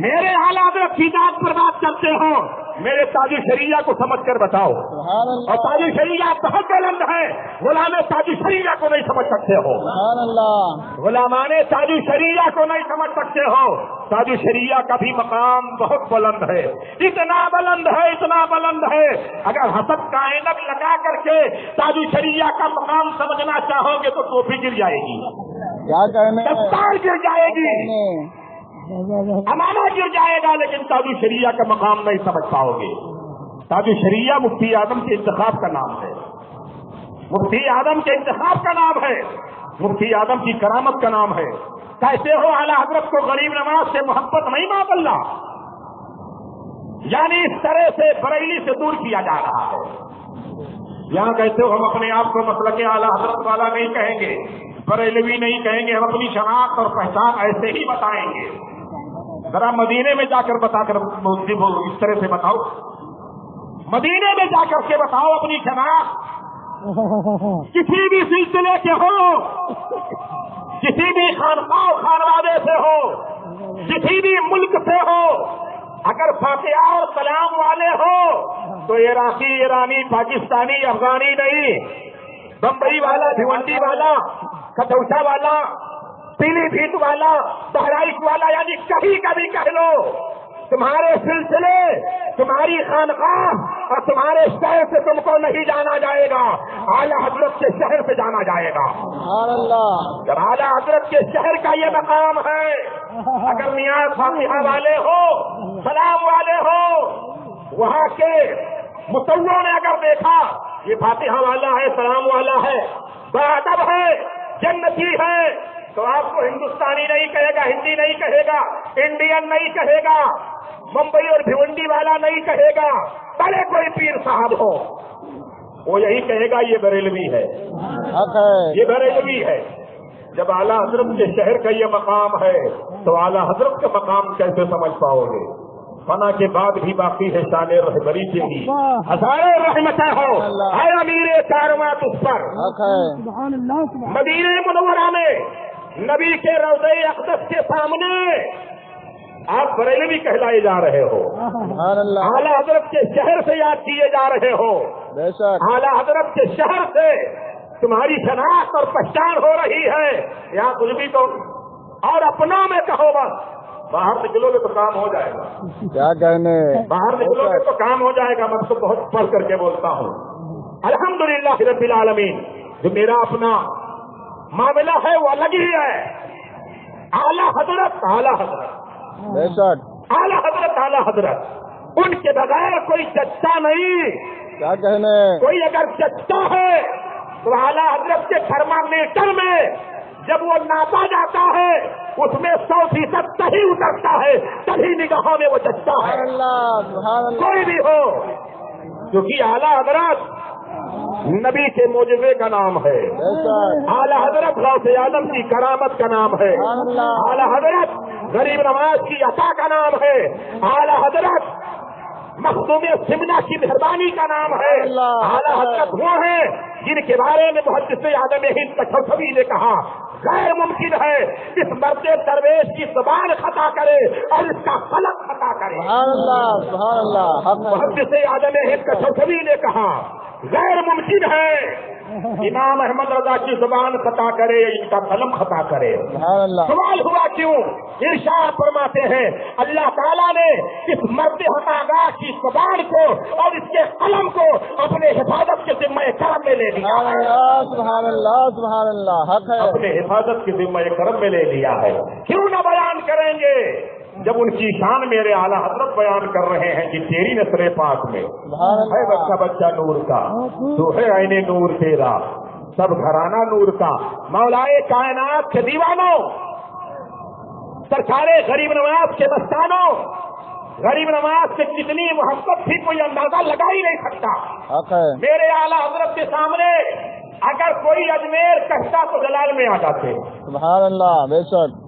میرے اعلیٰ حضرت کی ذات پر بات کرتے ہو میرے تاج الشریعہ کو سمجھ کر بتاؤ، اور تاج الشریعہ بہت بلند ہے، غلام تاج الشریعہ کو نہیں سمجھ سکتے ہو، غلامان تاج الشریعہ کو نہیں سمجھ سکتے ہو، تاج الشریعہ کا بھی مقام بہت بلند ہے، اتنا بلند ہے اتنا بلند ہے، اگر حسد کا اینک لگا کر کے تاج الشریعہ کا مقام سمجھنا چاہو گے تو ٹوپی گر جائے گی، دستار گر جائے گی، امانہ گر جائے گا، لیکن تاج الشریعہ کا مقام نہیں سمجھ پاؤ گے۔ تاج الشریعہ مفتی اعظم کے انتخاب کا نام ہے، مفتی اعظم کے انتخاب کا نام ہے، مفتی اعظم کی کرامت کا نام ہے، کیسے ہو اعلیٰ حضرت کو غریب نواز سے محبت نہیں معاذ اللہ، یعنی اس طرح سے بریلی سے دور کیا جا رہا ہے، یہاں کہتے ہو ہم اپنے آپ کو مسلک اعلیٰ حضرت والا نہیں کہیں گے، بریلوی نہیں کہیں گے، ہم اپنی شناخت اور پہچان ایسے ہی بتائیں گے، ذرا مدینے میں جا کر بتا کر اس طرح سے بتاؤ، مدینے میں جا کر کے بتاؤ اپنی شناخت، کسی بھی سلسلے کے ہو، کسی بھی خانقاہ خانوادے سے ہو، کسی بھی ملک سے ہو، اگر فاتحہ اور سلام والے ہو تو عراقی، ایرانی، پاکستانی، افغانی نہیں، بمبئی والا، بھیونڈی والا، کٹوچا والا، پیلی بھیت والا، بہرائچ والا، یعنی کہیں کا بھی کہہ لو، تمہارے سلسلے، تمہاری خانقاہ اور تمہارے شہر سے تم کو نہیں جانا جائے گا، اعلیٰ حضرت کے شہر سے جانا جائے گا۔ سبحان اللہ۔ جب اعلیٰ حضرت کے شہر کا یہ مقام ہے، اگر نیاز فاتحہ والے ہو، سلام والے ہو، وہاں کے مصوروں نے اگر دیکھا یہ فاتحہ والا ہے، سلام والا ہے، باادب ہے، جنتی ہے، تو آپ کو ہندوستانی نہیں کہے گا، ہندی نہیں کہے گا، انڈین نہیں کہے گا، ممبئی اور بھیونڈی والا نہیں کہے گا، بڑے کوئی پیر صاحب ہو وہ یہی کہے گا یہ بریلوی ہے، یہ بریلوی ہے۔ جب اعلیٰ حضرت کے شہر کا یہ مقام ہے تو اعلیٰ حضرت کا مقام کیسے سمجھ پاؤ گے؟ فنا کے بعد بھی باقی ہے شان رہبری تیری، ہزاروں رحمتیں ہو اے امیر کارواں تجھ پر۔ مدینہ منورہ میں نبی کے روضہ اقدس کے سامنے آپ بریلوی کہلائے جا رہے ہو، اعلیٰ حضرت کے شہر سے یاد کیے جا رہے ہو، اعلیٰ حضرت کے شہر سے تمہاری شناخت اور پہچان ہو رہی ہے۔ یہاں کچھ بھی تو اور اپنوں میں کہو بس، باہر نکلو گے تو کام ہو جائے گا، کیا کہنے، باہر نکلو گے تو کام ہو جائے گا۔ میں تو بہت پڑھ کر کے بولتا ہوں الحمدللہ رب العالمین، جو میرا اپنا معاملہ ہے وہ الگ ہی ہے۔ اعلیٰ حضرت، اعلیٰ حضرت، اعلیٰ حضرت، اعلیٰ حضرت، ان کے بغیر کوئی چچا نہیں۔ کیا کہنے، کوئی اگر چچا ہے تو اعلیٰ حضرت کے تھرمامیٹر میں جب وہ ناپا جاتا ہے اس میں 100% صحیح اترتا ہے، تبھی نگاہوں میں وہ چچا ہے، کوئی بھی ہو، کیونکہ اعلیٰ حضرت نبی کے معجزے کا نام ہے، اعلیٰ حضرت غوث اعظم کی کرامت کا نام ہے، اعلیٰ حضرت غریب نواز کی عطا کا نام ہے، اعلیٰ حضرت مخدوم سمنا کی مہربانی کا نام ہے، اعلیٰ حضرت وہ ہیں جن کے بارے میں محدث اعظم ہند کچھوٹوی نے کہا غیر ممکن ہے اس مرد درویش کی زبان خطا کرے اور اس کا قلم خطا کرے۔ محدث اعظم ہند کچھوٹوی نے کہا غیر ممکن ہے امام احمد رضا کی زبان خطا کرے، ان کا قلم خطا کرے۔ سوال ہوا کیوں؟ ارشاد فرماتے ہیں اللہ تعالیٰ نے اس مرد ہتاگاہ کی زبان کو اور اس کے قلم کو اپنے حفاظت کے ذمہ کرم میں لے لیا ہے، اپنے حفاظت کے ذمہ کرم میں لے لیا ہے۔ کیوں نہ بیان کریں گے جب ان کی شان میرے اعلیٰ حضرت بیان کر رہے ہیں کہ تیری نثر پاک میں ہے بچہ بچہ نور کا، تو ہے عین نور تیرا، سب گھرانہ نور کا، مولائے کائنات کے دیوانوں، سرکار غریب نواز کے مستانوں، غریب نواز سے کتنی محبت تھی کوئی اندازہ لگا ہی نہیں سکتا۔ میرے اعلیٰ حضرت کے سامنے اگر کوئی اجمیر کہتا تو جلال میں آ جاتے، سبحان اللہ، بے شک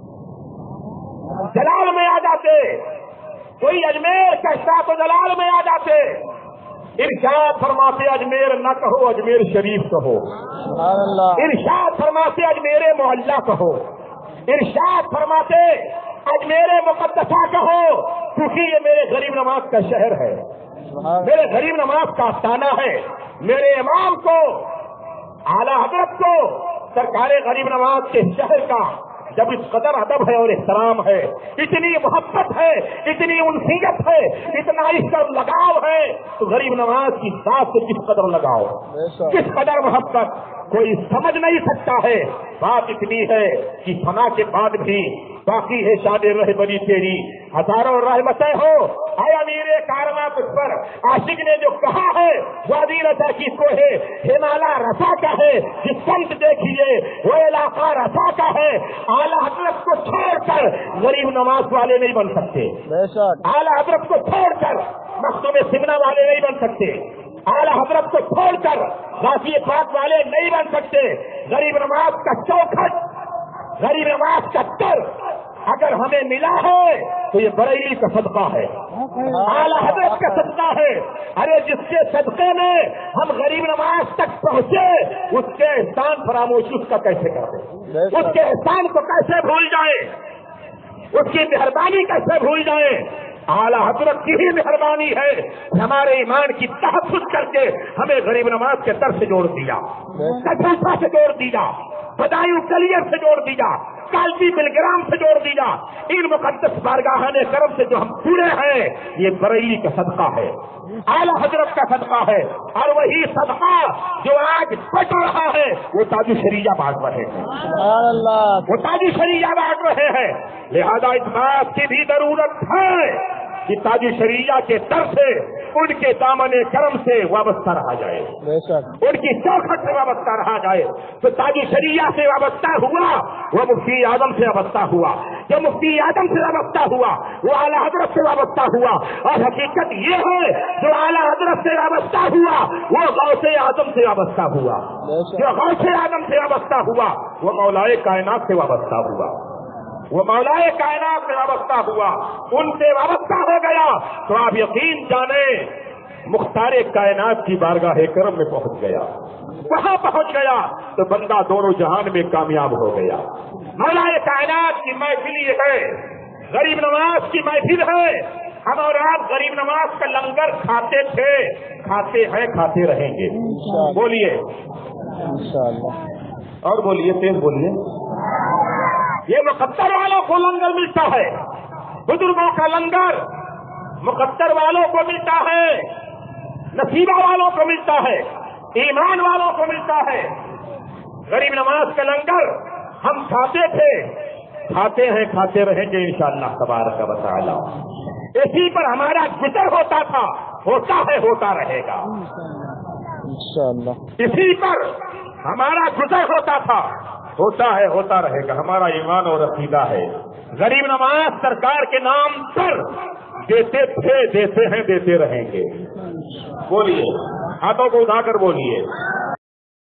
جلال میں آ جاتے، کوئی اجمیر کہتا تو جلال میں آ جاتے۔ ارشاد فرماتے اجمیر نہ کہو، اجمیر شریف کہو، سبحان اللہ، ارشاد فرماتے اجمیر محلہ کہو، ارشاد فرماتے اجمیر مقدسہ کہو، کیونکہ یہ میرے غریب نواز کا شہر ہے، میرے غریب نواز کا آستانہ ہے۔ میرے امام کو، اعلیٰ حضرت کو، سرکار غریب نواز کے شہر کا جب اس قدر ادب ہے اور احترام ہے، اتنی محبت ہے، اتنی انسیت ہے، اتنا عشق اور لگاؤ ہے، تو غریب نواز کی ذات سے کس قدر لگاؤ، کس قدر محبت کوئی سمجھ نہیں سکتا ہے۔ بات اتنی ہے کہ فنا کے بعد بھی باقی ہے شان رہبری تیری، ہزاروں رحمتیں ہو اے امیر کارواں تجھ پر۔ عاشق نے جو کہا ہے وادی رضا کی کو ہے، ہمالا رضا کا ہے، جس سمت دیکھیے وہ علاقہ رضا کا ہے۔ اعلیٰ حضرت کو چھوڑ کر غریب نواز والے نہیں بن سکتے، اعلیٰ حضرت کو چھوڑ کر مخدوم سمنا والے نہیں بن سکتے، اعلیٰ حضرت کو چھوڑ کر غازی پاک والے نہیں بن سکتے۔ غریب نواز کا چوکھٹ، غریب نواز کا در اگر ہمیں ملا ہے تو یہ بریلی کا صدقہ ہے، اعلیٰ حضرت کا صدقہ ہے۔ ارے جس کے صدقے میں ہم غریب نواز تک پہنچے، اس کے احسان فراموشی اس کا کیسے کر دیں، اس کے احسان کو کیسے بھول جائیں، اس کی مہربانی کیسے بھول جائیں۔ اعلیٰ حضرت کی ہی مہربانی ہے، ہمارے ایمان کی تحفظ کر کے ہمیں غریب نواز کے در سے جوڑ دیا، کٹھوسا سے جوڑ دیا، بدایوں کلیئر سے جوڑ دیا، کالپی بلگرام سے جوڑ دیا۔ ان مقدس بارگاہان کرم سے جو ہم جڑے ہیں، یہ بریلی کا صدقہ ہے، اعلیٰ حضرت کا صدقہ ہے، اور وہی صدقہ جو آج بٹ رہا ہے وہ تاج شریعہ بانٹ رہے ہیں، سبحان اللہ، وہ تاج شریعہ بانٹ رہے ہیں۔ لہذا اس بات کی بھی ضرورت ہے کہ تاج شریعہ کے در سے ان کے دامن کرم سے وابستہ رہا جائے، بے شک، ان کی چوکھٹ سے وابستہ رہا جائے۔ تو تاج شریعہ سے وابستہ ہوا وہ مفتی اعظم سے وابستہ ہوا، جو مفتی اعظم سے وابستہ ہوا وہ اعلیٰ حضرت سے وابستہ ہوا، اور حقیقت یہ ہے جو اعلیٰ حضرت سے وابستہ ہوا وہ غوث اعظم سے وابستہ ہوا، جو غوث اعظم سے وابستہ ہوا وہ مولائے کائنات سے وابستہ ہوا، وہ مولائے کائنات سے وابستہ ہوا، ان سے وابستہ ہو گیا تو آپ یقین جانیں مختار کائنات کی بارگاہ کرم میں پہنچ گیا، وہاں پہنچ گیا تو بندہ دونوں جہان میں کامیاب ہو گیا۔ مولائے کائنات کی محفل یہ ہے، غریب نواز کی محفل ہے۔ ہم اور آپ غریب نواز کا لنگر کھاتے تھے، کھاتے ہیں، کھاتے رہیں گے۔ بولیے انشاءاللہ، اور بولیے، تیز بولیے۔ یہ مقدر والوں کو لنگر ملتا ہے، بزرگوں کا لنگر مقدر والوں کو ملتا ہے، نصیبہ والوں کو ملتا ہے، ایمان والوں کو ملتا ہے۔ غریب نواز کا لنگر ہم کھاتے تھے، کھاتے ہیں، کھاتے رہیں گے انشاءاللہ تبارک و تعالی۔ اسی پر ہمارا گزر ہوتا تھا، ہوتا ہے، ہوتا رہے گا، انشاءاللہ، اسی پر ہمارا گزر ہوتا تھا، ہوتا ہے، ہوتا رہے گا۔ ہمارا ایمان اور عقیدہ ہے غریب نواز سرکار کے نام پر دیتے تھے، دیتے ہیں، دیتے رہیں گے۔ بولیے، ہاتھوں کو اٹھا کر بولیے۔